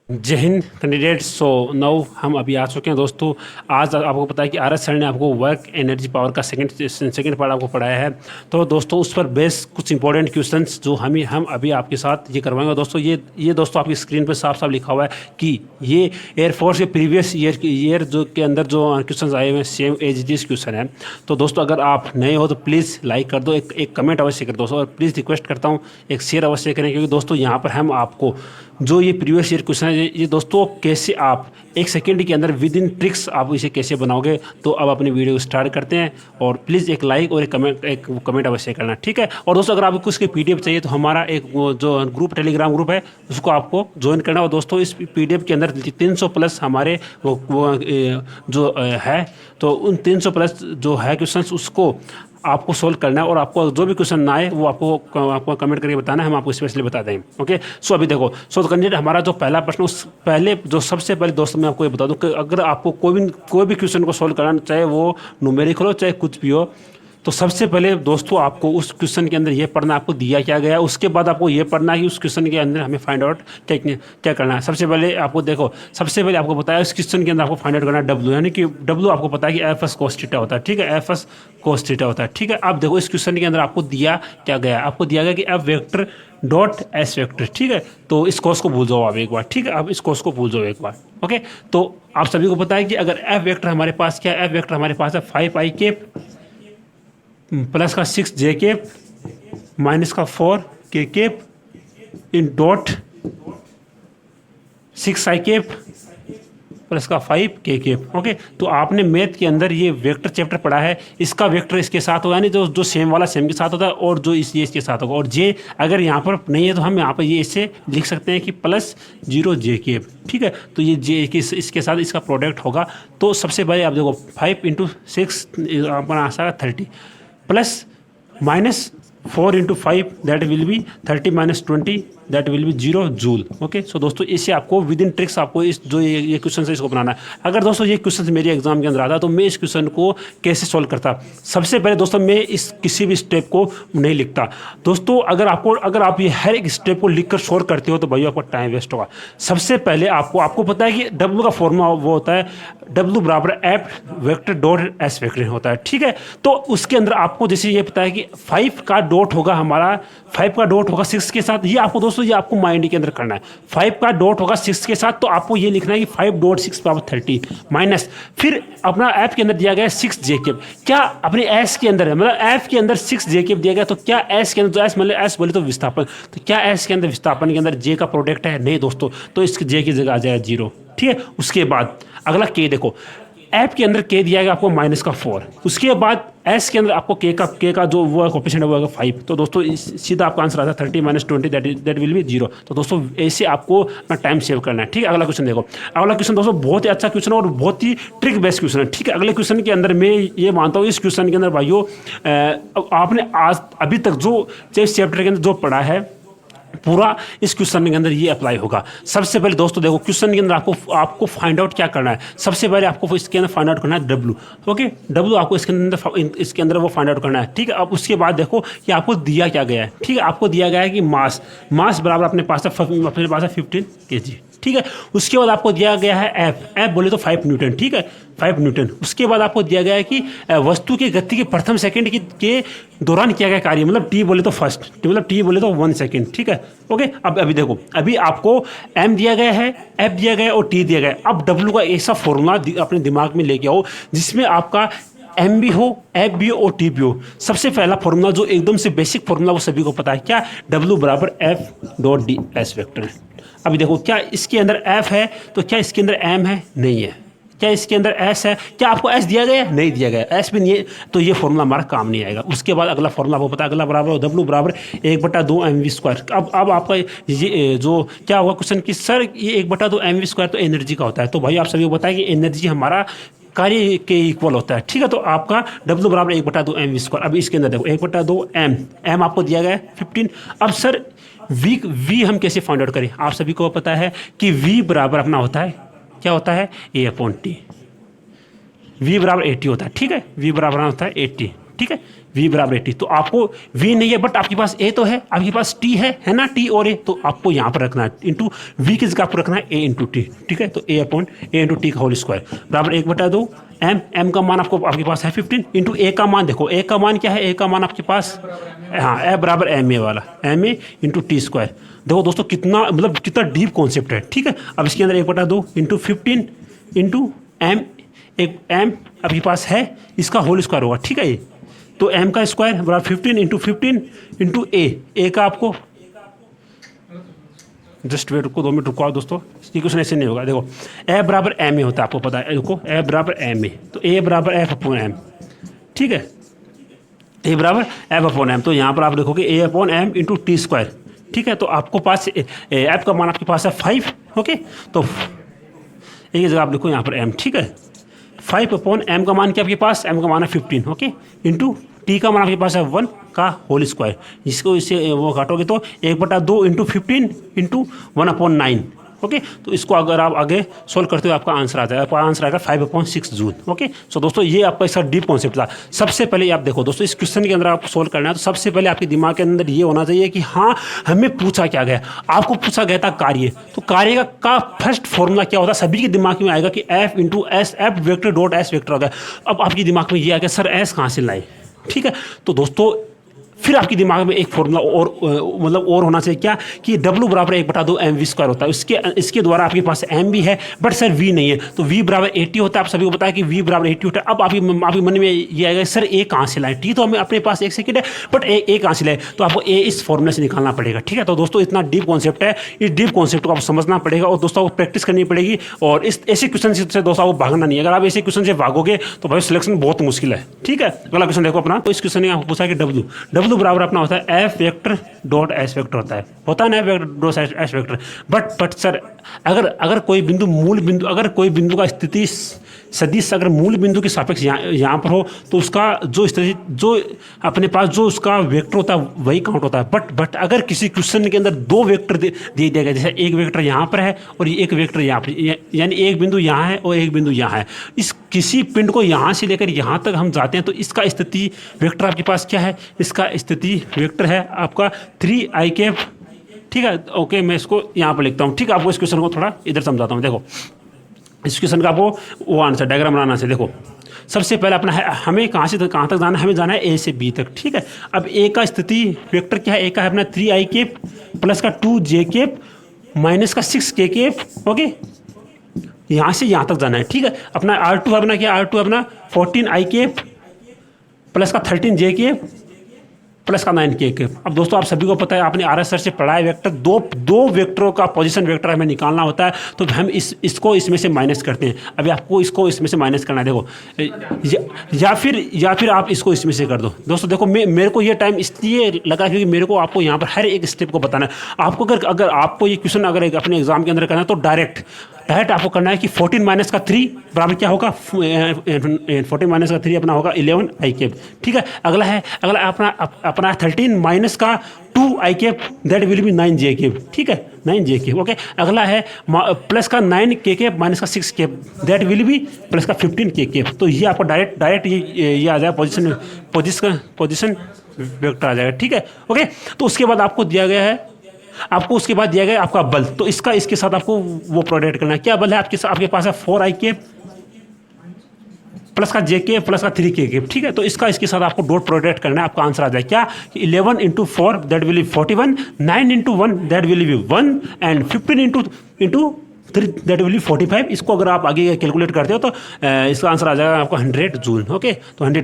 जय Hind candidates. So now हम अभी आ चुके हैं दोस्तों। आज आपको पता है कि आर एस सर ने आपको वर्क एनर्जी पावर का सेकंड पार्ट आपको पढ़ाया है। तो दोस्तों उस पर बेस कुछ इंपॉर्टेंट क्वेश्चंस जो हम अभी आपके साथ ये करवाएंगे दोस्तों। ये दोस्तों आपकी स्क्रीन पर साफ साफ लिखा हुआ है कि ये एयरफोर्स के प्रीवियस ईयर जो के अंदर जो क्वेश्चन आए हुए हैं सेम एज दिस क्वेश्चन है। तो दोस्तों अगर आप नए हो तो प्लीज़ लाइक कर दो, एक कमेंट अवश्य कर दो दोस्तों, और प्लीज़ रिक्वेस्ट करता हूँ एक शेयर अवश्य करें, क्योंकि दोस्तों यहाँ पर हम आपको जो ये प्रीवियस ईयर क्वेश्चन है ये दोस्तों कैसे आप एक सेकंड के अंदर विद इन ट्रिक्स आप इसे कैसे बनाओगे। तो अब अपनी वीडियो स्टार्ट करते हैं, और प्लीज़ एक लाइक और एक कमेंट अवश्य करना, ठीक है। और दोस्तों अगर आपको इसकी पीडीएफ चाहिए तो हमारा एक जो ग्रुप टेलीग्राम ग्रुप है उसको आपको ज्वाइन करना। और दोस्तों इस पीडीएफ के अंदर 300 प्लस हमारे जो है, तो उन 300 प्लस जो है क्वेश्चन उसको आपको सोल्व करना है, और आपको जो भी क्वेश्चन ना आए वो आपको कमेंट करके बताना है, हम आपको स्पेशली बता दें। ओके, सो अभी देखो, सो कैंडिडेट हमारा जो पहला प्रश्न, उस पहले जो सबसे पहले दोस्तों मैं आपको ये बता दूं कि अगर आपको कोई भी क्वेश्चन को सोल्व करना, चाहे वो न्यूमेरिकल हो चाहे कुछ भी हो, तो सबसे पहले दोस्तों आपको उस क्वेश्चन के अंदर ये पढ़ना, आपको दिया क्या गया है, उसके बाद आपको ये पढ़ना है कि उस क्वेश्चन के अंदर हमें फाइंड आउट क्या करना है। सबसे पहले आपको देखो, सबसे पहले आपको बताया उस क्वेश्चन के अंदर आपको फाइंड आउट करना है डब्ल्यू, यानी कि डब्ल्यू आपको पता है कि एफ एस कोस थीटा होता है, ठीक है, एफ एस कोस थीटा होता है, ठीक है। अब देखो इस क्वेश्चन के अंदर आपको दिया क्या गया है, आपको दिया गया कि F vector dot S vector, ठीक है। तो इस कोस को भूल जाओ आप एक बार, ठीक है, अब इस कोस को भूल जाओ एक बार। ओके, तो आप सभी को पता है कि अगर एफ वेक्टर हमारे पास क्या है, एफ वेक्टर हमारे पास है 5 i केप प्लस का 6 जे केप माइनस का 4 के केप इन डॉट 6 i केप प्लस का 5 के केप। ओके, तो आपने मैथ के अंदर ये वेक्टर चैप्टर पढ़ा है, इसका वेक्टर इसके साथ होगा, यानी जो सेम वाला सेम के साथ होता है, और जो ये इसके साथ होगा, और जे अगर यहाँ पर नहीं है तो हम यहाँ पर ये इसे लिख सकते हैं कि प्लस 0 जे केप, ठीक है। तो ये जे इसके साथ इसका प्रोडक्ट होगा। तो सबसे पहले आप देखो 5 × 6 अपना आशा 30 plus minus 4 × 5 that will be 30 minus 20 that will be 0 joule. Okay, so दोस्तों इसे आपको विद इन ट्रिक्स आपको इस जो ये क्वेश्चन है इसको बनाना है। अगर दोस्तों ये क्वेश्चन मेरे एग्जाम के अंदर आता तो मैं इस क्वेश्चन को कैसे सॉल्व करता। सबसे पहले दोस्तों मैं इस किसी भी स्टेप को नहीं लिखता दोस्तों। अगर आप ये हर एक स्टेप को लिख कर सॉल्व करते हो तो भाई आपका टाइम वेस्ट होगा। सबसे पहले आपको पता है कि डब्ल्यू का फॉर्मूला वो होता है डब्ल्यू बराबर F vector dot S vector होता है, ठीक है। तो उसके अंदर आपको जैसे ये पता है कि 5 का डॉट होगा हमारा, 5 का डॉट होगा 6 के साथ, ये आपको दोस्तों ये आपको माइंड के अंदर करना है। 5 का डॉट होगा 6 के साथ, तो आपको ये लिखना है कि 5 डॉट 6 पावर 30 माइनस, फिर अपना एफ के अंदर दिया गया है 6 जे केप, क्या अपने एस के अंदर है, मतलब एफ के अंदर 6 जे केप दिया गया, तो क्या एस के अंदर, तो एस मतलब एस बोले तो विस्थापन, तो क्या एस के अंदर विस्थापन के अंदर जे का प्रोडक्ट है, नहीं दोस्तों, तो इसके जे की जगह आ जाएगा 0, ठीक है। उसके बाद अगला के देखो, एफ के अंदर के दिया गया आपको माइनस का 4, उसके बाद एस के अंदर आपको के का जो वो कोएफिशिएंट है वो होगा 5, तो दोस्तों सीधा आपका आंसर आता है 30 माइनस 20 दैट विल बी 0। तो दोस्तों ऐसे आपको अपना टाइम सेव करना है, ठीक है। अगला क्वेश्चन देखो, अगला क्वेश्चन दोस्तों बहुत ही अच्छा क्वेश्चन है और बहुत ही ट्रिक बेस्ड क्वेश्चन है, ठीक है। अगले क्वेश्चन के अंदर मैं ये मानता हूँ, इस क्वेश्चन के अंदर भाइयों आपने आज अभी तक जो इस चैप्टर के अंदर जो पढ़ा है पूरा इस क्वेश्चन के अंदर ये अप्लाई होगा। सबसे पहले दोस्तों देखो क्वेश्चन के अंदर आपको फाइंड आउट क्या करना है। सबसे पहले आपको इसके अंदर फाइंड आउट करना है डब्ल्यू, ओके, डब्ल्यू आपको इसके अंदर वो फाइंड आउट करना है, ठीक है। अब उसके बाद देखो कि आपको दिया क्या गया है, ठीक है। आपको दिया गया है कि मास बराबर अपने पास है 15 kg, ठीक है। उसके बाद आपको दिया गया है एफ बोले तो 5 न्यूटन, ठीक है, 5 न्यूटन। उसके बाद आपको दिया गया है कि वस्तु की गति के प्रथम सेकंड के दौरान किया गया कार्य, मतलब टी बोले तो फर्स्ट, मतलब टी बोले तो 1 सेकंड, ठीक है। ओके, अब अभी देखो, अभी आपको एम दिया गया है, एफ दिया गया है और टी दिया गया है। अब डब्ल्यू का ऐसा फॉर्मूला अपने दिमाग में लेके आओ जिसमें आपका एम भी हो, एफ भी हो और टी भी हो। सबसे पहला फॉर्मूला जो एकदम से बेसिक फॉर्मूला वो सभी को पता है, क्या, डब्ल्यू बराबर F dot D S vector. अभी देखो क्या इसके अंदर एफ है, तो क्या इसके अंदर एम है, नहीं है। क्या इसके अंदर एस है, क्या आपको एस दिया गया है, नहीं दिया गया, एस भी नहीं है, तो ये फॉर्मूला हमारा काम नहीं आएगा। उसके बाद अगला फॉर्मूला आपको पता है, अगला बराबर डब्ल्यू बराबर 1/2 mv²। अब आपका ये जो क्या हुआ क्वेश्चन कि सर ये 1/2 mv² तो एनर्जी का होता है, तो भाई आप सभी को पता है कि एनर्जी हमारा कार्य के इक्वल होता है, ठीक है। तो आपका डब्ल्यू बराबर 1/2 mv²। अब इसके अंदर देखो 1/2 एम आपको दिया गया है 15। अब सर वी हम कैसे फाइंड आउट करें, आप सभी को पता है कि वी बराबर अपना होता है, क्या होता है, A/T, वी बराबर 80 होता है, ठीक है, वी बराबर होता है 80, ठीक है, v बराबर 80। तो आपको v नहीं है बट आपके पास a तो है, आपके पास t है ना, t और a, तो आपको यहाँ पर रखना है इंटू v की जगह आपको रखना है a इंटू टी, ठीक है। तो a upon a into T का होल स्क्वायर बराबर 1/2 m का मान आपके पास है 15 इंटू a का मान, देखो a का मान क्या है, a का मान आपके पास हाँ a बराबर ma वाला ma इंटू टी स्क्वायर। देखो दोस्तों कितना डीप कॉन्सेप्ट है, ठीक है। अब इसके अंदर 1/2 इंटू 15 इंटू m, एक m आपके पास है, इसका होल स्क्वायर होगा, ठीक है। ये तो m का स्क्वायर बराबर 15 इंटू a का आपको जस्ट वेट रुको 2 मिनट रुको दोस्तों, ये क्वेश्चन ऐसे नहीं होगा। देखो a बराबर m होता है, आपको पता है, देखो a बराबर m, तो a बराबर f अपॉन m, ठीक है, a बराबर f अपॉन m। तो यहाँ पर आप देखोगे a upon m into T square, ठीक है। तो आपको पास f का मान आपके पास है 5, ओके। तो एक जगह आप लिखो यहाँ पर m, ठीक है। 5 अपॉन m का मान क्या आपके पास, m का मान है 15, ओके, इंटू t का मान आपके पास है 1 का होल स्क्वायर, जिसको इससे वो काटोगे तो 1/2 इंटू 15 इंटू 1/9, ओके। तो इसको अगर आप आगे सोल्व करते हो आपका आंसर आ जाएगा, आपका आंसर आएगा 5/6 जूल, ओके। सो दोस्तों ये आपका इसका डीप कॉन्सेप्ट था। सबसे पहले आप देखो दोस्तों, इस क्वेश्चन के अंदर आपको सोल्व करना है तो सबसे पहले आपके दिमाग के अंदर ये होना चाहिए कि हाँ हमें पूछा क्या गया, आपको पूछा गया था कार्य, तो कार्य का फर्स्ट फॉर्मूला क्या होता है, सभी के दिमाग में आएगा कि F into S, F vector dot S vector होगा। अब आपके दिमाग में ये आ गया सर एस कहाँ से लाए, ठीक है। तो दोस्तों फिर आपके दिमाग में एक फॉर्मूला और होना चाहिए क्या, कि W बराबर 1/2 mv स्क्वायर होता है। इसके द्वारा आपके पास m भी है बट सर v नहीं है, तो v बराबर 80 होता है। आप सभी को पता है कि v बराबर 80 होता है। अब आपके मन में ये आएगा सर a कहाँ से लाए, t तो हमें अपने पास 1 सेकंड है बट a कहाँ से लाए, तो आपको a इस फॉर्मूले से निकालना पड़ेगा, ठीक है। तो दोस्तों इतना डीप कॉन्सेप्ट है, इस डीप कॉन्सेप्ट को आपको समझना पड़ेगा और दोस्तों आपको प्रैक्टिस करनी पड़ेगी। और इस ऐसे क्वेश्चन से दोस्तों आपको भागना नहीं है, अगर आप ऐसे क्वेश्चन से भागोगे तो भाई सिलेक्शन बहुत मुश्किल है, ठीक है। अगला क्वेश्चन देखो अपना, तो इस क्वेश्चन ने आपको पूछा कि W बराबर अपना होता है F vector dot S vector होता है ना, F vector dot S vector. But sir अगर कोई बिंदु अगर कोई बिंदु का स्थिति सदिश अगर मूल बिंदु के सापेक्ष यहाँ पर हो तो उसका जो अपने पास जो उसका वेक्टर होता है वही काउंट होता है। बट अगर किसी क्वेश्चन के अंदर 2 वेक्टर दे दिया गया, जैसे एक वेक्टर यहाँ पर है और एक वेक्टर यहाँ पर, यानी एक बिंदु यहाँ है और एक बिंदु यहाँ है, इस किसी पिंड को यहाँ से लेकर यहाँ तक हम जाते हैं तो इसका स्थिति वेक्टर आपके पास क्या है, इसका स्थिति वेक्टर है आपका 3i कैप, ठीक है। ओके मैं इसको यहाँ पर लिखता हूँ, ठीक है। आपको इस क्वेश्चन को थोड़ा इधर समझाता हूँ। देखो इस क्वेश्चन का आपको वो आंसर डायग्राम बनाना है। देखो सबसे पहले अपना है हमें कहाँ से कहाँ तक जाना है, हमें जाना है ए से बी तक, ठीक है। अब ए का स्थिति वेक्टर क्या है, ए का है अपना 3i कैप प्लस का 2j कैप माइनस का 6k कैप, ओके। यहाँ से यहाँ तक जाना है, ठीक है। अपना R2 अपना क्या, R2 अपना 14i कैप प्लस का 13j कैप प्लस का 9k कैप। अब दोस्तों आप सभी को पता है, आपने RS सर से पढ़ा है, वेक्टर दो वेक्टरों का पोजीशन वेक्टर हमें निकालना होता है, तो हम इसको इसमें से माइनस करते हैं। अभी आपको इसको इसमें से माइनस करना है, देखो या फिर आप इसको इसमें से कर दो। दोस्तों देखो मेरे को ये टाइम इसलिए लगा क्योंकि मेरे को आपको यहाँ पर हर एक स्टेप को बताना है। आपको अगर आपको ये क्वेश्चन अगर अपने एग्जाम के अंदर करना है तो डायरेक्ट आपको करना है कि 14 माइनस का 3 बराबर क्या होगा, 14 माइनस का 3 अपना होगा 11i कैप, ठीक है। अगला अपना 13 माइनस का 2i cap that will B 9j cap, ठीक है, 9j कैप, ओके। अगला है प्लस का 9k कैप माइनस का 6 cap that will B plus का 15k कैप। तो ये आपको डायरेक्ट ये आ जाएगा पोजिशन वेक्टर आ जाएगा, ठीक है, ओके। तो उसके बाद आपको दिया गया है, उसके बाद दिया गया आपका बल, तो इसके साथ आपको वो प्रोडक्ट करना है। क्या बल है आपके पास है 4i कैप प्लस का j कैप प्लस का 3k कैप, ठीक है। तो इसके साथ आपको डॉट प्रोडक्ट करना है, आपका आंसर आ जाए क्या, 11 into 4 that will B 41, 9 into 1 that will B 1 and 15 into 3 that will B 45। इसको अगर आप आगे कैलकुलेट करते हो तो इसका आंसर आ जाएगा आपको 100 जूल, ओके। तो 100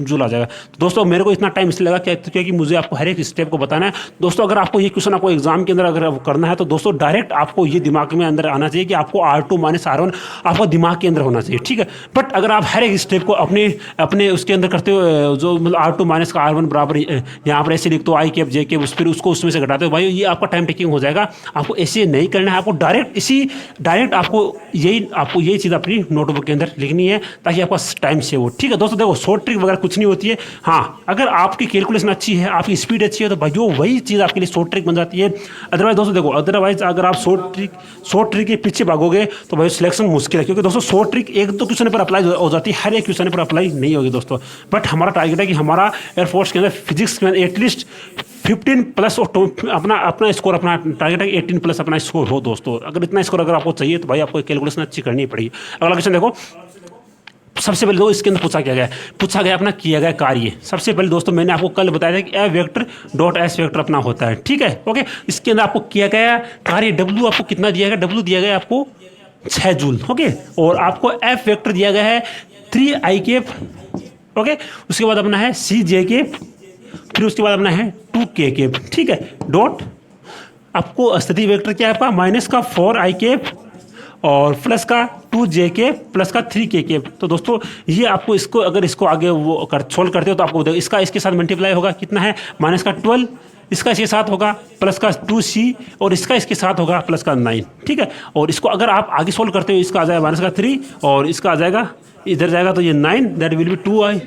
जूल आ जाएगा। तो दोस्तों मेरे को इतना टाइम इसलिए लगा क्योंकि मुझे आपको हर एक स्टेप को बताना है। दोस्तों अगर आपको ये क्वेश्चन आपको एग्जाम के अंदर अगर करना है तो दोस्तों डायरेक्ट आपको ये दिमाग में अंदर आना चाहिए कि आपको R2 माइनस R1 आपको दिमाग के अंदर होना चाहिए, ठीक है। बट अगर आप हर एक स्टेप को अपने उसके अंदर करते हो, जो मतलब R2 माइनस का R1 बराबर यहाँ पर ऐसे लिखते हो i कैप j कैप, फिर उसको उसमें से घटाते हो, भाई ये आपका टाइम टेकिंग हो जाएगा। आपको ऐसे नहीं करना है, आपको डायरेक्ट इसी डायरेक्ट आपको यही चीज़ अपनी नोटबुक के अंदर लिखनी है ताकि आपका टाइम सेव हो। ठीक है दोस्तों, देखो शॉर्ट ट्रिक वगैरह कुछ नहीं होती है। हाँ, अगर आपकी कैलकुलेशन अच्छी है, आपकी स्पीड अच्छी है, तो भाई वही चीज़ आपके लिए शॉर्ट ट्रिक बन जाती है। अदरवाइज दोस्तों देखो, अदरवाइज अगर आप शॉर्ट ट्रिक के पीछे भागोगे तो भाई सिलेक्शन मुश्किल है, क्योंकि दोस्तों शॉर्ट ट्रिक एक दो क्वेश्चन पर अप्लाई हो जाती है, हर एक क्वेश्चन पर अप्लाई नहीं होगी दोस्तों। बट हमारा टारगेट है कि हमारा एयरफोर्स के अंदर फिजिक्स के अंदर एटलीस्ट 15 प्लस और अपना स्कोर, अपना टारगेट है 18 प्लस अपना स्कोर हो दोस्तों। अगर इतना स्कोर अगर आपको चाहिए तो भाई आपको कैलकुलेशन अच्छी करनी पड़ेगी। अगला क्वेश्चन देखो, सबसे पहले दोस्तों इसके अंदर पूछा गया अपना किया गया कार्य। सबसे पहले दोस्तों मैंने आपको कल बताया था कि ए वेक्टर डॉट एस वेक्टर अपना होता है। ठीक है, ओके। इसके अंदर आपको किया गया कार्य डब्ल्यू आपको कितना दिया गया, डब्ल्यू दिया गया आपको 6 जूल, ओके। और आपको एफ वेक्टर दिया गया है 3i कैप, ओके। उसके बाद अपना है सी जे कैप, फिर उसके बाद अपना है 2k कैप। ठीक है, डॉट आपको स्थिति वेक्टर क्या है आपका माइनस का 4i कैप और प्लस का 2j कैप प्लस का 3k कैप। तो दोस्तों ये आपको इसको अगर इसको आगे वो सोल्व करते हो तो आपको इसका इसके साथ मल्टीप्लाई होगा, कितना है माइनस का 12, इसका इसके साथ होगा प्लस का 2c और इसका इसके साथ होगा प्लस का 9। ठीक है, और इसको अगर आप आगे सोल्व करते हो इसका आ जाएगा माइनस का 3 और इसका आ जाएगा इधर जाएगा तो ये 9, that will B 2i।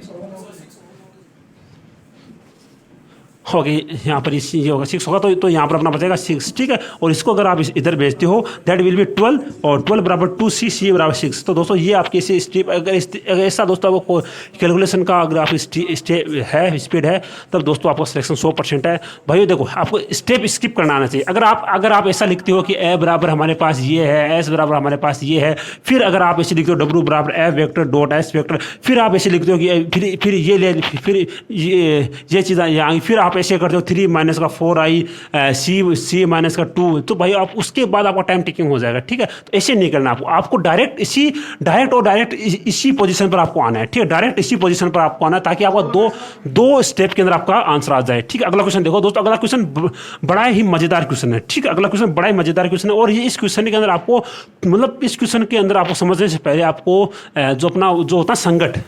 Okay, यहाँ पर ये होगा 6 होगा, तो यहाँ पर अपना बचेगा 6। ठीक है, और इसको अगर आप इधर भेजते हो दैट विल बी 12 और 12 बराबर 2c, c बराबर 6। तो दोस्तों ये आपकी इसी स्टेप अगर ऐसा दोस्तों आपको कैलकुलेशन का अगर आप स्पीड है तब दोस्तों आपका सिलेक्शन 100% है। भाई देखो आपको स्टेप स्किप करना आना चाहिए। अगर आप ऐसा लिखते हो कि ए बराबर हमारे पास ये है, एस बराबर हमारे पास ये है, फिर अगर आप ऐसे लिखते हो डब्ल्यू बराबर F vector dot S vector, फिर आप ऐसे लिखते हो कि फिर ये चीज़ें यहाँ, फिर आप ऐसे करते हो 3 माइनस का 4i सी माइनस का 2, तो भाई आप उसके बाद आपका टाइम टेकिंग हो जाएगा। ठीक है, तो ऐसे नहीं करना आपको डायरेक्ट इसी पोजीशन पर आपको आना है। ठीक है, डायरेक्ट इसी पोजीशन पर आपको आना है ताकि आपका दो स्टेप के अंदर आपका आंसर आ जाए। ठीक है, अगला क्वेश्चन देखो दोस्तों, अगला क्वेश्चन बड़ा ही मजेदार क्वेश्चन है। ठीक है, अगला क्वेश्चन बड़ा ही मजेदार क्वेश्चन है और ये इस क्वेश्चन के अंदर आपको मतलब इस क्वेश्चन के अंदर आपको समझने से पहले आपको जो होता है संगठ,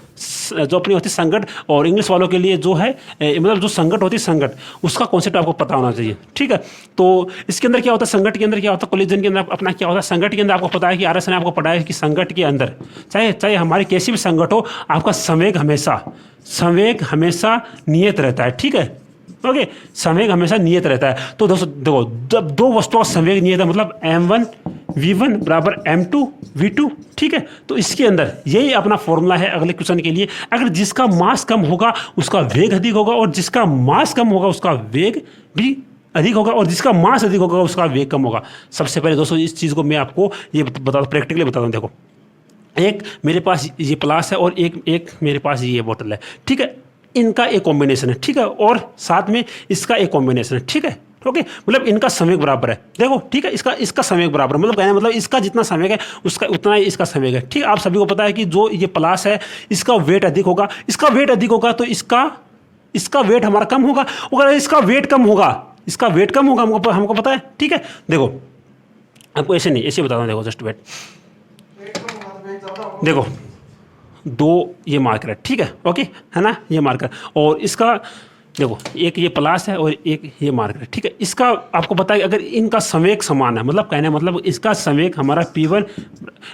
जो अपनी होती है संगठ, और इंग्लिश वालों के लिए जो है मतलब जो संगठ होती है संगठ, उसका कॉन्सेप्ट आपको पता होना चाहिए। ठीक है, तो इसके अंदर क्या होता है, संगठ के अंदर क्या होता है, कोलिजन के अंदर अपना क्या होता है, संगठ के अंदर आपको पता है कि आरएस ने आपको पढ़ाया है कि संगठ के अंदर चाहे हमारी कैसी भी संगठ हो, आपका संवेग हमेशा नियत रहता है। ठीक है, ओके, संवेग हमेशा नियत रहता है। तो दोस्तों देखो, जब दो वस्तुओं का संवेग नियत है मतलब m1 v1 बराबर m2 v2। ठीक है, तो इसके अंदर यही अपना फॉर्मूला है अगले क्वेश्चन के लिए। अगर जिसका मास कम होगा उसका वेग अधिक होगा और जिसका मास कम होगा उसका वेग भी अधिक होगा और जिसका मास अधिक होगा उसका वेग कम होगा। सबसे पहले दोस्तों इस चीज़ को मैं आपको ये बता दूँ, प्रैक्टिकली बता दूँ। देखो, एक मेरे पास ये प्लास है और एक मेरे पास ये बोतल है। ठीक है, इनका एक कॉम्बिनेशन है। ठीक है, और साथ में इसका एक कॉम्बिनेशन है। ठीक है, ओके, मतलब इनका संवेग बराबर है। देखो, ठीक है, इसका संवेग बराबर मतलब कहना मतलब इसका जितना संवेग है उसका उतना ही इसका संवेग है। ठीक है, आप सभी को पता है कि जो ये प्लास है इसका वेट अधिक होगा, इसका वेट अधिक होगा तो इसका वेट हमारा कम होगा। अगर इसका वेट कम होगा हमको पता है। ठीक है, देखो आपको ऐसे नहीं, ऐसे बताता हूँ। देखो जस्ट वेट, देखो दो ये मार्कर है। ठीक है, ओके है ना, ये मार्कर, और इसका देखो एक ये प्लस है और एक ये मार्कर है। ठीक है, इसका आपको पता है कि अगर इनका संवेग समान है मतलब कहने मतलब इसका संवेग हमारा P1,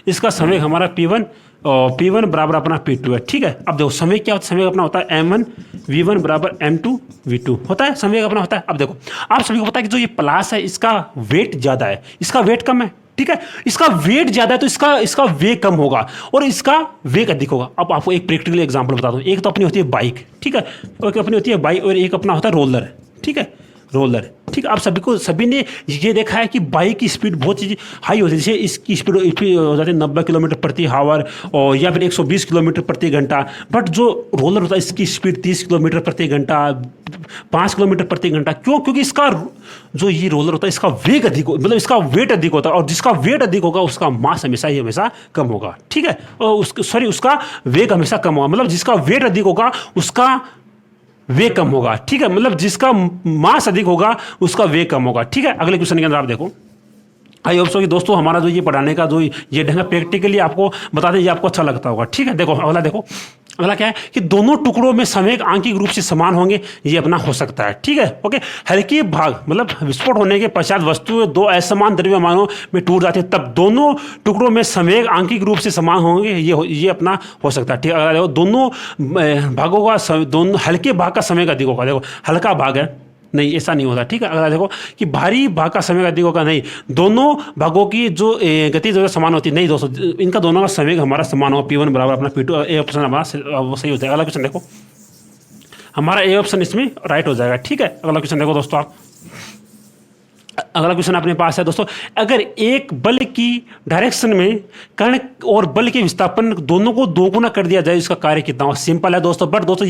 इसका संवेग हमारा P1 और P1 बराबर अपना P2 है। ठीक है, अब देखो संवेग क्या होता है, संवेग अपना होता है m1 v1 बराबर m2 v2 होता है, संवेग अपना होता है। अब देखो आप सभी को पता है कि जो ये प्लस है इसका वेट ज़्यादा है, इसका वेट कम है। ठीक है, इसका वेट ज्यादा है तो इसका वेग कम होगा और इसका वेग अधिक होगा। अब आपको एक प्रैक्टिकल एग्जांपल बता दूं। एक तो अपनी होती है बाइक, ठीक है, एक अपनी होती है बाइक और एक अपना होता है रोलर। ठीक है, रोलर। ठीक है, आप सभी ने ये देखा है कि बाइक की स्पीड बहुत हाई होती है, जैसे इसकी स्पीड हो जाती है 90 किलोमीटर प्रति आवर और या फिर 120 किलोमीटर प्रति घंटा। बट जो रोलर होता है इसकी स्पीड 30 किलोमीटर प्रति घंटा, 5 किलोमीटर प्रति घंटा। क्यों? क्योंकि इसका जो ये रोलर होता है इसका वेग अधिक मतलब इसका वेट अधिक होता है और जिसका वेट अधिक होगा उसका मास हमेशा कम होगा। ठीक है, और उसका वेग हमेशा कम होगा, मतलब जिसका वेट अधिक होगा उसका वेग कम होगा। ठीक है, मतलब जिसका मास अधिक होगा उसका वेग कम होगा। ठीक है, अगले क्वेश्चन के अंदर आप देखो। आई होप सो कि दोस्तों हमारा जो ये पढ़ाने का जो ये ढंग प्रैक्टिकली आपको बता दें, ये आपको अच्छा लगता होगा। ठीक है, देखो अगला देखो, अगला क्या है कि दोनों टुकड़ों में संवेग आंशिक रूप से समान होंगे, ये अपना हो सकता है, ठीक है। ओके, हल्के भाग मतलब विस्फोट होने के पश्चात वस्तुएं दो असमान द्रव्यमानों में टूट जाती है, तब दोनों टुकड़ों में संवेग आंशिक रूप से समान होंगे, ये अपना हो सकता है, ठीक है। अगला देखो, दोनों भागों का दोनों हल्के भाग का संवेग अधिक होगा। देखो हल्का भाग है, नहीं ऐसा नहीं होता, ठीक है। अगर देखो कि भारी भाग का संवेग अधिक होगा, नहीं, दोनों भागों की जो गति जो समान होती है, नहीं दोस्तों, इनका दोनों का संवेग हमारा समान होगा, P1 बराबर अपना P2, ए ऑप्शन हमारा वो सही हो जाएगा। अगला क्वेश्चन देखो, हमारा ए ऑप्शन इसमें राइट हो जाएगा, ठीक है। अगला क्वेश्चन देखो दोस्तों आप, अगला क्वेश्चन अपने पास है दोस्तों, अगर एक बल की डायरेक्शन में कण और बल के विस्थापन दोनों को दोगुना कर दिया जाए, इसका कार्य कितना हो। सिंपल है दोस्तों, बट दोस्तों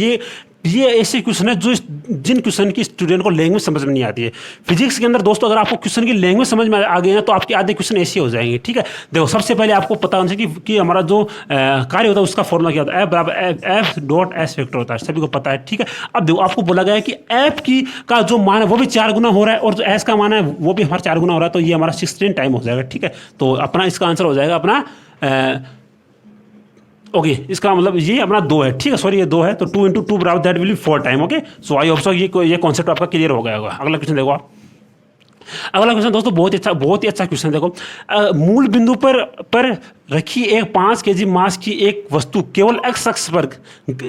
ये ऐसे क्वेश्चन है जो जिन क्वेश्चन की स्टूडेंट को लैंग्वेज समझ में नहीं आती है। फिजिक्स के अंदर दोस्तों अगर आपको क्वेश्चन की लैंग्वेज समझ में आ गई ना, तो आपके आधे क्वेश्चन ऐसे हो जाएंगे, ठीक है। देखो सबसे पहले आपको पता होना चाहिए कि हमारा जो कार्य होता है उसका फॉर्मूला क्या होता है, एफ बराबर एफ डॉट एस वेक्टर होता है, सभी को पता है, ठीक है। अब देखो आपको बोला गया है कि एफ की का जो मान है वो भी 4 गुना हो रहा है, और जो एस का मान है वो भी हमारा 4 गुना हो रहा है, तो ये हमारा 16 टाइम हो जाएगा, ठीक है। तो अपना इसका आंसर हो जाएगा अपना ओके, इसका मतलब ये अपना 2 है, ठीक है, सॉरी ये 2 है, तो 2 × 2 बराबर that will B 4 time. Okay, so I hope so ये कॉन्सेप्ट आपका क्लियर हो गया होगा। अगला क्वेश्चन देखो आप, अगला क्वेश्चन दोस्तों बहुत ही अच्छा क्वेश्चन देखो, मूल बिंदु पर रखी एक 5 kg मास की एक वस्तु केवल एक्स अक्ष पर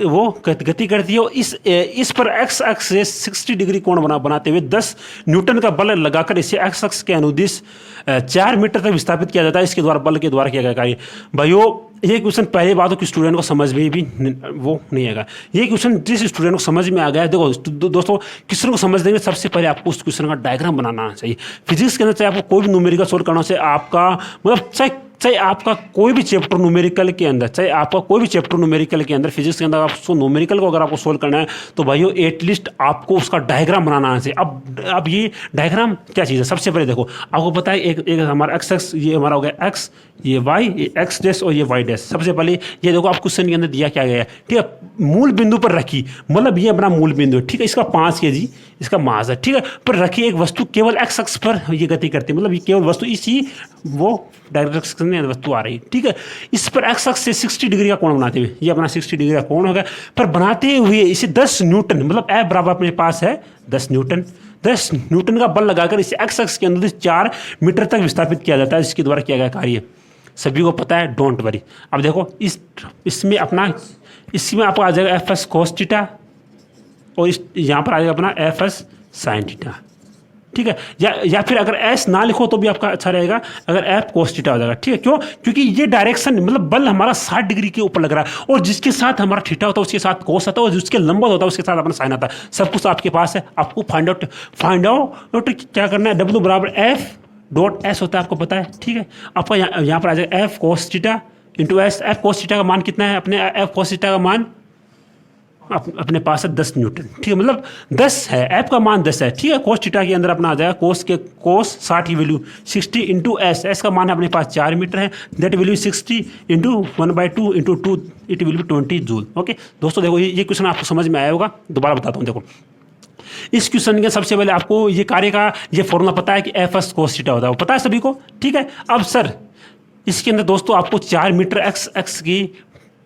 वो गति करती है, और इस पर एक्स अक्ष से 60 डिग्री कोण बनाते हुए 10 न्यूटन का बल लगाकर इसे एक्स अक्ष के अनुदिश 4 मीटर तक विस्थापित किया जाता है, इसके द्वारा बल के द्वारा किया गया कार्य। भाइयों ये क्वेश्चन पहली बात हो कि स्टूडेंट को समझ में भी वो नहीं आएगा। ये क्वेश्चन जिस स्टूडेंट को समझ में आ गया है, देखो दोस्तों क्वेश्चन को समझ देंगे, सबसे पहले आपको उस क्वेश्चन का डायग्राम बनाना चाहिए। फिजिक्स के अंदर चाहे आपको कोई भी न्यूमेरिकल सोल्व करना से आपका मतलब चाहे आपका कोई भी चैप्टर न्यूमेरिकल के अंदर, फिजिक्स के अंदर आप न्यूमेरिकल को अगर आपको सोल्व करना है, तो भाइयों एटलीस्ट आपको उसका डायग्राम बनाना आना चाहिए। अब ये डायग्राम क्या चीज़ है, सबसे पहले देखो आपको पता है एक हमारा एक्स ये हमारा हो गया एक्स, ये वाई, ये एक्स डैश और ये वाई डैश। सबसे पहले ये देखो आप क्वेश्चन के अंदर दिया क्या गया है, ठीक है, मूल बिंदु पर रखी, मतलब ये अपना मूल बिंदु है, ठीक है, इसका 5 kg इसका मास है, ठीक है, पर रखी एक वस्तु केवल एक्स अक्ष पर ये गति करती है, मतलब ये केवल वस्तु इसी वो डायरेक्शन में वस्तु आ रही है, ठीक है। इस पर एक्स अक्ष से 60 डिग्री का कोण बनाते हुए, ये अपना 60 डिग्री का कोण हो गया, पर बनाते हुए इसे 10 न्यूटन मतलब एफ बराबर अपने पास है 10 न्यूटन का बल लगाकर इसे एक्स अक्ष के अंदर 4 मीटर तक विस्थापित किया जाता है, इसके द्वारा किया गया कार्य सभी को पता है, डोंट वरी। अब देखो इसमें आपको आ जाएगा एफ एस कोस थीटा, और यहाँ पर आ जाएगा अपना एफ एस साइन थीटा, ठीक है। या फिर अगर एस ना लिखो तो भी आपका अच्छा रहेगा, अगर एफ कोस थीटा हो जाएगा, ठीक है। क्यों? क्योंकि ये डायरेक्शन मतलब बल हमारा 60 डिग्री के ऊपर लग रहा है, और जिसके साथ हमारा थीटा होता है उसके साथ कोस आता है, और जिसके लंबवत होता है उसके साथ अपना साइन आता है। सब कुछ आपके पास है, आपको फाइंड आउट क्या करना है, डब्ल्यू बराबर एफ डॉट एस होता है, आपको पता है, ठीक है। आपका यहाँ पर आ जाएगा F cos theta into S. F cos theta का मान कितना है, अपने एफ कोस थीटा का मान अपने पास है 10 न्यूटन, ठीक है, मतलब 10 है, एफ का मान 10 है, ठीक है। कोस थीटा के अंदर अपना आ जाएगा कोस 60 की वैल्यू 60 इंटू एस का मान है अपने पास 4 मीटर है, that value 60 into 1/2 into 2 it will be 20 joule. Okay दोस्तों देखो ये क्वेश्चन आपको समझ में आया होगा, दोबारा बताता हूँ। देखो इस क्वेश्चन के सबसे पहले आपको ये कार्य का ये फॉर्मूला पता है कि एफ एस कोस थीटा होता है, पता है सभी को, ठीक है। अब सर इसके अंदर दोस्तों आपको 4 मीटर एक्स की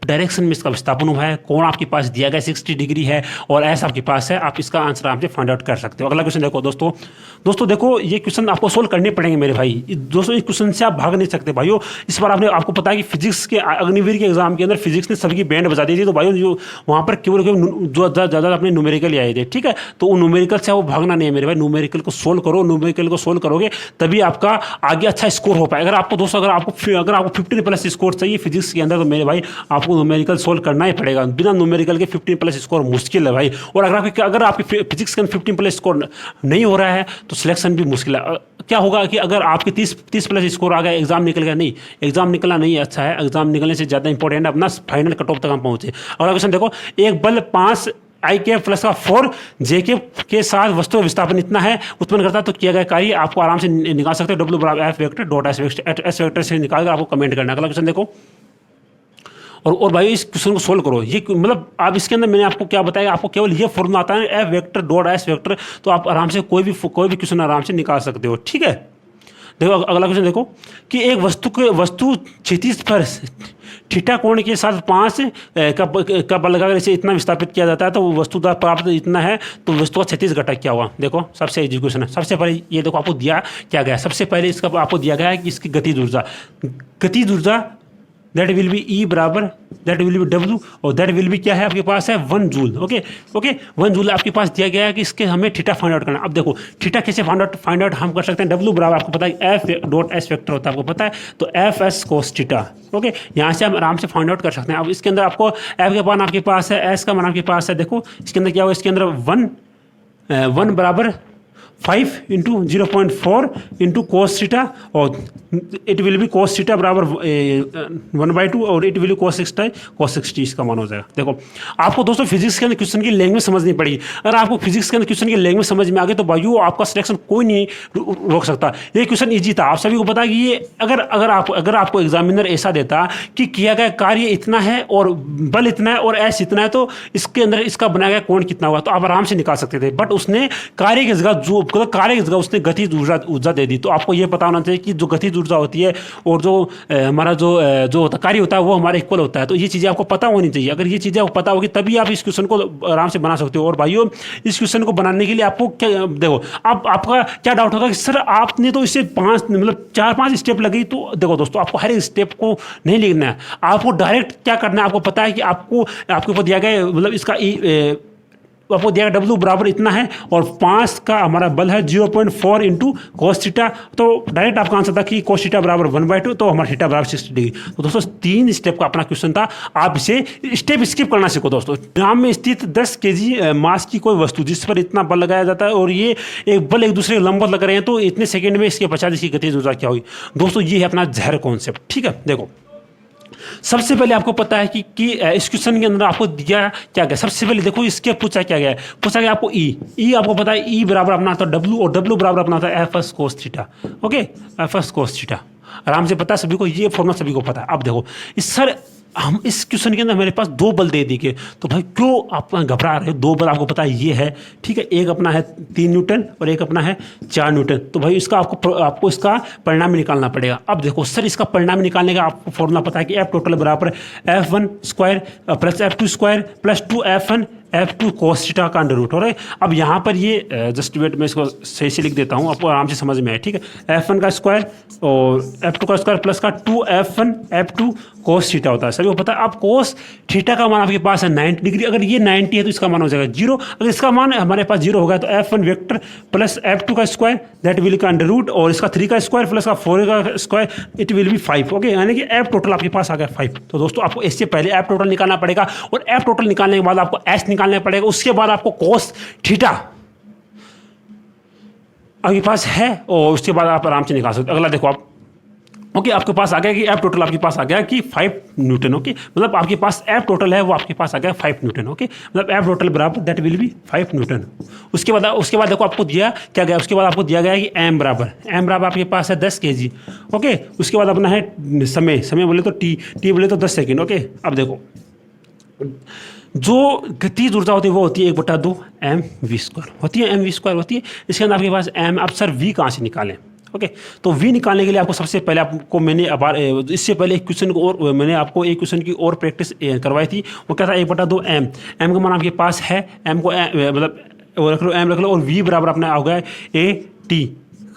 डायरेक्शन में इसका विस्थापन हुआ है, कोण आपके पास दिया गया 60 डिग्री है, और एस आपके पास है, आप इसका आंसर आपसे फाइंड आउट कर सकते हो। अगला क्वेश्चन देखो दोस्तों देखो ये क्वेश्चन आपको सोल्व करने पड़ेंगे मेरे भाई दोस्तों, इस क्वेश्चन से आप भाग नहीं सकते भाइयों। इस बार आपको पता है कि फिजिक्स के अग्निवीर के एग्जाम के अंदर फिजिक्स ने सबकी बैंड बजा दी थी, तो भाइयों जो वहाँ पर केवल जो ज़्यादा अपने न्यूमेरिकल ही आए थे, ठीक है। तो उन न्यूमेरिकल से वो भागना नहीं है मेरे भाई, न्यूमेरिकल को सोल्व करो, न्यूमेरिकल को सोल्व करोगे तभी आपका आगे अच्छा स्कोर हो पाए। अगर आपको दोस्तों अगर आपको 15+ स्कोर चाहिए फिजिक्स के अंदर, तो मेरे भाई आपको न्यूमेरिकल सोल्व करना ही पड़ेगा, बिना न्यूमेरिकल के 15+ स्कोर मुश्किल है भाई। और अगर आपके फिजिक्स के अंदर 15+ स्कोर नहीं हो रहा है तो सिलेक्शन भी मुश्किल है। क्या होगा कि अगर आपके 30+ स्कोर आ गया, एग्जाम निकल गया, नहीं एग्जाम निकलना नहीं अच्छा है, एग्जाम निकलने से ज़्यादा इंपॉर्टेंट है अपना फाइनल कट ऑफ तक हम पहुंचे। अगला क्वेश्चन देखो, एक बल 5 I प्लस का 4 J के साथ वस्तु विस्थापन इतना है उत्पन्न करता है, तो किया गया कार्य आपको आराम से निकाल सकते हो, डब्ल्यू बराबर F vector dot S vector से निकाल कर आपको कमेंट करना है। अगला क्वेश्चन देखो, और भाई इस क्वेश्चन को सोल्व करो। ये मतलब आप इसके अंदर मैंने आपको क्या बताया, आपको केवल ये फॉर्मूला आता है F vector dot S vector, तो आप आराम से कोई भी क्वेश्चन आराम से निकाल सकते हो, ठीक है। देखो अगला क्वेश्चन देखो कि एक वस्तु क्षितिज पर थीटा कोण के साथ 5 का बल लगाकर इसे इतना विस्थापित किया जाता है तो वस्तु द्वारा प्राप्त इतना है, तो वस्तु का क्षितिज घटक क्या हुआ। देखो सबसे इजी क्वेश्चन है। सबसे पहले ये देखो आपको दिया क्या गया, सबसे पहले इसका आपको दिया गया है कि इसकी गतिज ऊर्जा दैट विल बी ई बराबर दैट विल बी डब्ल्यू, और दैट विल बी क्या है आपके पास है 1 जूल। ओके 1 जूल आपके पास दिया गया है कि इसके हमें थीटा फाइंड आउट करना। अब देखो थीटा कैसे फाइंड आउट हम कर सकते हैं। डब्ल्यू बराबर आपको पता है एफ डॉट एस वेक्टर होता है, आपको पता है, तो F S cos theta. Okay यहाँ से हम आराम से फाइंड आउट कर सकते हैं। अब इसके अंदर आपको एफ का मान आपके पास है, एस का मान आपके पास है। देखो इसके अंदर क्या हुआ, इसके अंदर 1 बराबर 5 इंटू 0.4 इंटू कोस थीटा, और it will be cos theta बराबर 1/2 और इट विल बी कोस 60 इसका मान हो जाएगा। देखो आपको दोस्तों फिजिक्स के अंदर क्वेश्चन की लैंग्वेज समझनी पड़ेगी। अगर आपको फिजिक्स के अंदर क्वेश्चन की लैंग्वेज समझ में आ गई तो भाइयों आपका सिलेक्शन कोई नहीं रोक सकता। ये क्वेश्चन ईजी था, आप सभी को पता है कि ये अगर आपको एग्जामिनर ऐसा देता कि किया गया कार्य इतना है और बल इतना है और एस इतना है, तो इसके अंदर इसका बनाया गया कोण कितना हुआ, तो आप आराम से निकाल सकते थे। बट उसने कार्य की जगह उसने गतिज ऊर्जा दे दी। तो आपको ये पता होना चाहिए कि जो गतिज ऊर्जा होती है और जो हमारा जो कार्य होता है वो हमारा इक्वल होता है। तो ये चीज़ें आपको पता होनी चाहिए। अगर ये चीज़ें आपको पता होगी तभी आप इस क्वेश्चन को आराम से बना सकते हो। और भाइयों इस क्वेश्चन को बनाने के लिए आपको क्या देखो, आपका क्या डाउट होगा कि सर आपने तो इसे 4-5 स्टेप लगी। तो देखो दोस्तों आपको हर एक स्टेप को नहीं लिखना है, आपको डायरेक्ट क्या करना है। आपको पता है कि आपके ऊपर दिया गया मतलब इसका आपको दिया गया डब्ल्यू बराबर इतना है और 5 का हमारा बल है 0.4 इंटू कोस थीटा। तो डायरेक्ट आपका आंसर था कि कोस थीटा बराबर 1/2, तो हमारा थीटा बराबर 60 डिग्री। तो दोस्तों 3 स्टेप का अपना क्वेश्चन था, आप इसे स्टेप स्किप करना सीखो। दोस्तों ड्राम में स्थित 10 kg मास की कोई वस्तु जिस पर इतना बल लगाया जाता है और ये एक बल एक दूसरे के लंबवत लग रहे हैं, तो इतने सेकेंड में इसके 50 इसकी गतिज ऊर्जा क्या हुई। दोस्तों ये है अपना जहर कॉन्सेप्ट। ठीक है, देखो सबसे पहले आपको पता है कि इस क्वेश्चन के अंदर आपको दिया क्या गया। सबसे पहले देखो इसके पूछा क्या गया है, पूछा गया आपको ई आपको पता है ई बराबर अपना आता है डब्ल्यू और डब्ल्यू बराबर अपना आता है F S cos theta. Okay F S cos theta आराम से पता है सभी को, ये फॉर्मूला सभी को पता है। अब देखो सर हम इस क्वेश्चन के अंदर मेरे पास 2 बल दे दी गए, तो भाई क्यों आप घबरा रहे हो। 2 बल आपको पता है ये है, ठीक है, एक अपना है 3 न्यूटन और एक अपना है 4 न्यूटन। तो भाई इसका आपको इसका परिणाम निकालना पड़ेगा। अब देखो सर इसका परिणाम निकालने का आपको फॉर्मूला पता है कि एफ टोटल बराबर F1 square plus F2 square plus 2F1 F2 cos theta का अंडर रूट हो रहा है। अब यहाँ पर ये जस्ट वेट मैं इसको सही से लिख देता हूँ, आपको आराम से समझ में आए। ठीक है, F1 का स्क्वायर और F2 का स्क्वायर प्लस का 2F1 F2 कोस थीटा होता है, सभी को पता है। अब कोस थीटा का मान आपके पास है 90 डिग्री, अगर ये 90 है तो इसका मान हो जाएगा 0। अगर इसका मान हमारे पास 0 होगा तो F1 वेक्टर प्लस F2 का स्क्वायर दैट विल का अंडर रूट और इसका 3 का स्क्वायर प्लस का 4 का square it will be 5। Okay यानी कि F टोटल आपके पास आ गया 5। तो दोस्तों आपको इससे पहले F टोटल निकालना पड़ेगा और F टोटल निकालने के बाद आपको S निकालना पड़ेगा। उसके बाद आपको कोस थीटा आपके पास है और उसके बाद आप आराम से निकाल सकते। अगला देखो आप ओके आपके पास आ गया कि एफ टोटल आपके पास आ गया कि 5 न्यूटन। ओके मतलब आपके पास एफ टोटल है वो आपके पास आ गया 5 न्यूटन। ओके मतलब एफ टोटल बराबर दैट विल बी 5 न्यूटन। उसके बाद देखो आपको दिया क्या गया, उसके बाद आपको दिया गया कि एम बराबर आपके पास है 10 kg। ओके उसके बाद अपना है समय बोले तो टी बोले तो 10 सेकेंड। ओके अब देखो जो गतिज ऊर्जा होती है वो होती है 1/2 mv² होती है, mv² होती है। इसके अंदर आपके पास m, अब सर v कहाँ से निकालें। ओके तो v निकालने के लिए आपको सबसे पहले आपको मैंने इससे पहले एक क्वेश्चन को और मैंने आपको एक क्वेश्चन की और प्रैक्टिस करवाई थी। वो क्या था 1/2 m का मान आपके पास है, m को मतलब रख लो m रख लो और v बराबर अपना आ गया AT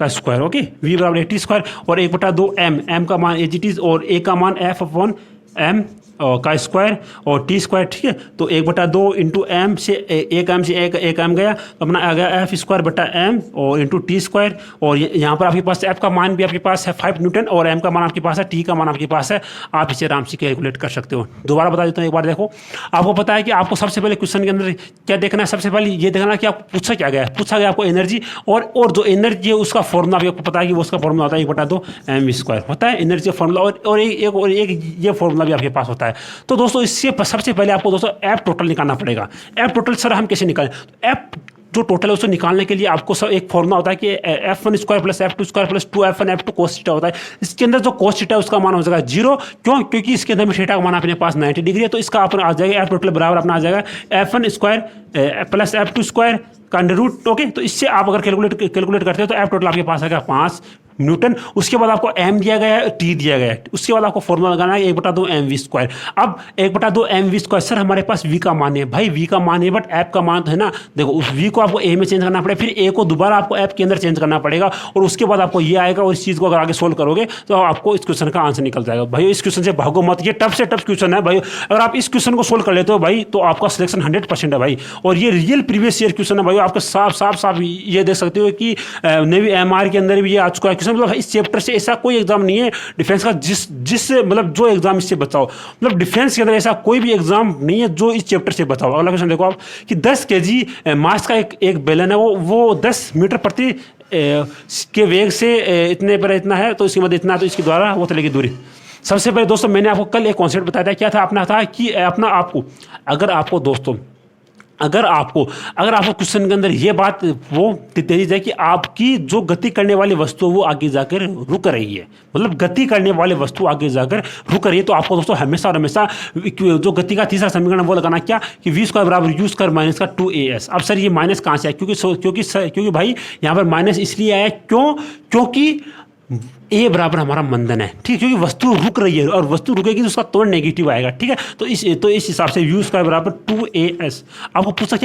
का स्क्वायर। ओके v बराबर AT स्क्वायर और 1/2 m का मान AGT और a का मान F/m का स्क्वायर और टी स्क्वायर। ठीक है तो 1/2 इंटू एम से एक एम गया तो अपना आ गया एफ स्क्वायर बटा एम और इंटू टी स्क्वायर। और यहाँ पर आपके पास एफ का मान भी आपके पास है 5 न्यूटन और एम का मान आपके पास है, टी का मान आपके पास है। आप इसे आराम से कैलकुलेट कर सकते हो। दोबारा बता देता हूँ एक बार देखो, आपको पता है कि आपको सबसे पहले क्वेश्चन के अंदर क्या देखना है, सबसे पहले ये देखना है कि आपको पूछा क्या गया है। पूछा गया आपको एनर्जी और जो एनर्जी है उसका फॉर्मूला भी आपको पता है कि वो उसका फॉर्मूला होता है 1/2 mv² होता है एनर्जी फॉर्मूला और एक ये फॉर्मूला भी आपके पास होता है। तो दोस्तों इससे सबसे पहले आपको दोस्तों एफ टोटल निकालना पड़ेगा। एफ टोटल सर हम कैसे निकालें, एफ जो टोटल है उसको निकालने के लिए आपको सब एक फॉर्मूला होता है कि F1 square plus F2 square plus 2F1 F2 cos theta होता है। इसके अंदर जो कोस थीटा है उसका मान हो जाएगा 0। क्यों, क्योंकि इसके अंदर में थीटा का मान अपने पास 90 डिग्री है। तो इसका अपना आ जाएगा एफ टोटल बराबर अपना आ जाएगा F1 square plus F2 square का अंडर रूट। ओके तो इससे आप अगर कैलकुलेट करते हो तो एफ टोटल आपके पास आएगा 5 न्यूटन, उसके बाद आपको एम दिया गया है, टी दिया गया है, उसके बाद आपको फॉर्मूला लगाना है 1/2 mv²। अब 1/2 mv², सर हमारे पास v का मान है, भाई v का मान है बट ऐप का मान तो है ना, देखो उस v को आपको a में चेंज करना पड़ेगा, फिर a को दोबारा आपको ऐप के अंदर चेंज करना पड़ेगा, और उसके बाद आपको ये आएगा, और इस चीज़ को अगर आगे सोल्व करोगे तो आपको इस क्वेश्चन का आंसर निकल जाएगा। भाई इस क्वेश्चन से भागो मत, ये टफ से टफ क्वेश्चन है भाई, अगर आप इस क्वेश्चन को सोल्व कर लेते हो भाई तो आपका सिलेक्शन 100% है भाई, और ये रियल प्रीवियस ईयर क्वेश्चन है भाई, आपके साफ साफ साफ ये देख सकते हो कि नेवी एमआर के अंदर भी ये आ चुका है क्वेश्चन। मतलब इस चैप्टर से ऐसा कोई एग्जाम नहीं है डिफेंस का जिस मतलब जो एग्जाम इससे बचाओ, मतलब डिफेंस के अंदर ऐसा कोई भी एग्जाम नहीं है जो इस चैप्टर से बचाओ। अगला क्वेश्चन देखो आप कि 10 kg मास का एक बेलन है, वो 10 मीटर प्रति के वेग से इतने पर इतना है, तो इसके बाद इतना, तो इसके द्वारा वो चलेगी दूरी। सबसे पहले दोस्तों मैंने आपको कल एक कॉन्सेप्ट बताया था, क्या था अपना, था कि अपना आपको अगर आपको क्वेश्चन के अंदर ये बात वो दे दी जाए कि आपकी जो गति करने वाली वस्तु वो आगे जाकर रुक रही है, मतलब गति करने वाली वस्तु आगे जाकर रुक रही है, तो आपको दोस्तों हमेशा और हमेशा जो गति का तीसरा समीकरण वो लगाना, क्या कि v² बराबर u² माइनस का 2as। अब सर ये माइनस कहाँ से आया, क्योंकि भाई यहाँ पर माइनस इसलिए आया, क्योंकि ए बराबर हमारा मंदन है, ठीक है, क्योंकि वस्तु रुक रही है, और वस्तु रुकेगी तो उसका तोड़ नेगेटिव आएगा, ठीक है, तो इस हिसाब से u² बराबर 2as। आपको पूछा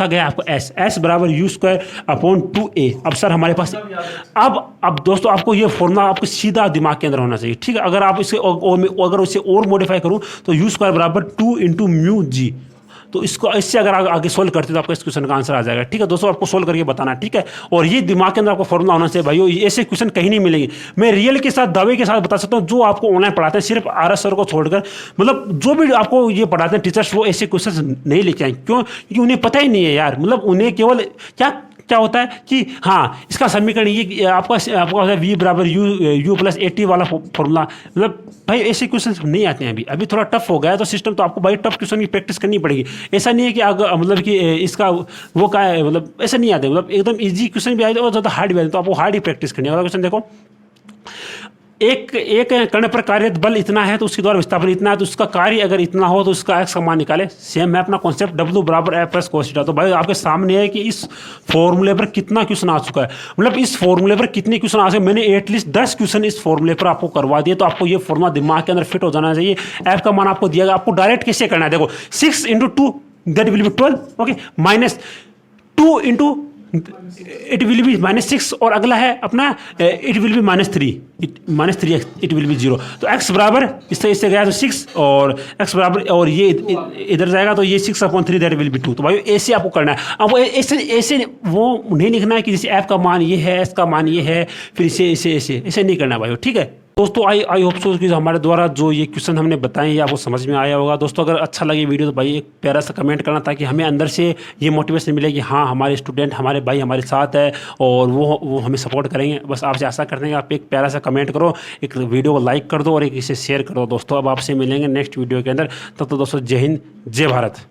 गया आपको s बराबर u² अपॉन 2a। अब सर हमारे पास अब दोस्तों आपको ये फॉर्मूला आपको सीधा दिमाग के अंदर होना चाहिए, ठीक है। अगर आप इसे अगर इसे और मॉडिफाई करूँ तो u² बराबर 2 × μg, तो इससे अगर आगे सोल्व करते तो आपका इस क्वेश्चन का आंसर आ जाएगा, ठीक है दोस्तों, आपको सोल्व करके बताना, ठीक है। और ये दिमाग के अंदर आपको फॉर्मूला होना चाहिए भाई, ऐसे क्वेश्चन कहीं नहीं मिलेंगे। मैं रियल के साथ दावे के साथ बता सकता हूँ, जो आपको ऑनलाइन पढ़ाते हैं सिर्फ RS सर को छोड़कर, मतलब जो भी आपको ये पढ़ाते हैं टीचर्स, वो ऐसे क्वेश्चन नहीं लेके आए, क्यों, क्योंकि उन्हें पता ही नहीं है यार, मतलब उन्हें केवल क्या होता है कि हाँ इसका समीकरण ये आपका v बराबर u + at वाला फॉर्मूला, मतलब भाई ऐसे क्वेश्चन नहीं आते हैं अभी थोड़ा टफ हो गया है तो सिस्टम, तो आपको भाई टफ क्वेश्चन की प्रैक्टिस करनी पड़ेगी। ऐसा नहीं है कि अगर मतलब कि इसका वो क्या है, मतलब ऐसा नहीं आते, मतलब एकदम इजी क्वेश्चन भी आए और ज़्यादा हार्ड भी आते, तो आपको हार्ड ही प्रैक्टिस करनी है। अगला क्वेश्चन देखो, एक कण पर कार्यरत बल इतना है तो उसके द्वारा विस्थापन इतना है, तो उसका कार्य अगर इतना हो तो उसका x का मान निकाले। सेम है अपना कॉन्सेप्ट, W बराबर F + cos θ। तो भाई आपके सामने है कि इस फॉर्मूले पर कितना क्वेश्चन आ चुका है, मतलब इस फॉर्मूले पर कितने क्वेश्चन आ चुके, मैंने एटलीस्ट 10 क्वेश्चन इस फॉर्मूले पर आपको करवा दिए, तो आपको ये फॉर्मूला दिमाग के अंदर फिट हो जाना चाहिए। F का मान आपको दिया गया, आपको डायरेक्ट कैसे करना है, देखो 6 × 2 that will B 12, okay, minus 2 × it will be -6, और अगला है अपना it will be -3 it will be 0। तो x बराबर इससे गया तो 6, और x बराबर, और ये इधर जाएगा तो ये 6/3 दैट विल बी 2। तो भाई ऐसे आपको करना है। अब ऐसे वो नहीं लिखना है कि जैसे f का मान ये है, s का मान ये है, फिर ऐसे नहीं करना भाई, ठीक है दोस्तों। आई होप सो कि हमारे द्वारा जो ये क्वेश्चन हमने बताए ये आपको समझ में आया होगा। दोस्तों अगर अच्छा लगे वीडियो तो भाई एक प्यारा सा कमेंट करना, ताकि हमें अंदर से ये मोटिवेशन मिले कि हाँ हमारे स्टूडेंट, हमारे भाई हमारे साथ है, और वो हमें सपोर्ट करेंगे। बस आपसे आशा करते हैं आप एक प्यारा सा कमेंट करो, एक वीडियो को लाइक कर दो, और एक इसे शेयर कर दो दोस्तों। अब आपसे मिलेंगे नेक्स्ट वीडियो के अंदर, तब तो दोस्तों जय हिंद, जय भारत।